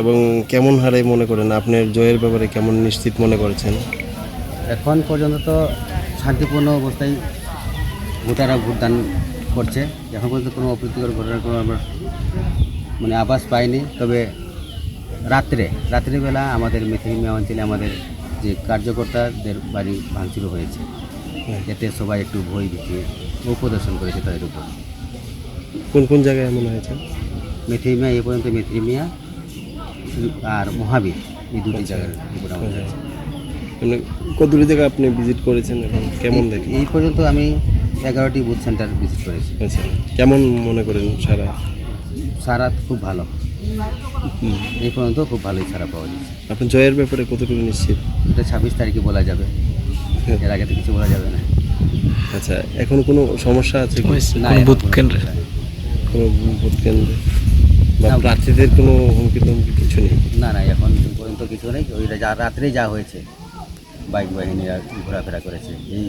এবং কেমন হারে মনে করেন আপনার জয়ের ব্যাপারে কেমন নিশ্চিত মনে করেছেন? এখন পর্যন্ত তো শান্তিপূর্ণ অবস্থায় ভোটাররা ভোটদান করছে। এখন পর্যন্ত কোনো অপ্রীতিকর ঘটনার কোনো আমরা মানে আভাস পাইনি। তবে রাত্রিবেলা আমাদের মেথিমিয়া অঞ্চলে আমাদের যে কার্যকর্তাদের বাড়ি ভাঙচুর হয়েছে, এতে সবাই একটু ভয় ভীতি প্রদর্শন করেছে তাদের উপর। কোন কোন জায়গায় এমন হয়েছে? মেথিমিয়া এ পর্যন্ত মেথিমিয়া আর মহাবীর এই দুটি জায়গার উপর আমাদের আছে। মানে কতগুলি জায়গা আপনি ভিজিট করেছেন এবং কেমন দেখেন? এই পর্যন্ত আমি 11টি বুথ সেন্টার ভিজিট করেছি। আচ্ছা, কেমন মনে করেন সারা খুব ভালো, এই পর্যন্ত খুব ভালোই সারা পাওয়া যাচ্ছে। আপনার জয়ের ব্যাপারে কতটুকু নিশ্চিত? এটা 26 তারিখে বলা যাবে, এর আগে তো কিছু বলা যাবে না। আচ্ছা, এখন কোনো সমস্যা আছে না বুথ কেন্দ্রে? কোনো ভোট কেন্দ্রে বা প্রার্থীদের কোনো হুমকি টুমকি কিছু নেই? না এখন পর্যন্ত কিছু নেই। ওই রাত্রেই যা হয়েছে, বাইক বাহিনীরা ঘোরাফেরা করেছে, এই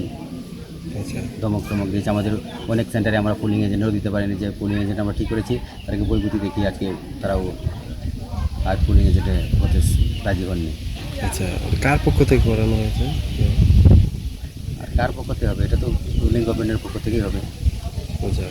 আচ্ছা, ধমক দিয়েছে। আমাদের অনেক সেন্টারে আমরা পোলিং এজেন্টও দিতে পারিনি, যে পোলিং এজেন্ট আমরা ঠিক করেছি তাদেরকে বইগুতি দেখিয়ে আজকে তারাও আর পোলিং এজেন্টে হতে রাজি হননি। আচ্ছা, কার পক্ষ থেকে করানো হয়েছে আর কার পক্ষ থেকে হবে? এটা তো রুলিং গভর্নমেন্টের পক্ষ থেকেই হবে। আচ্ছা।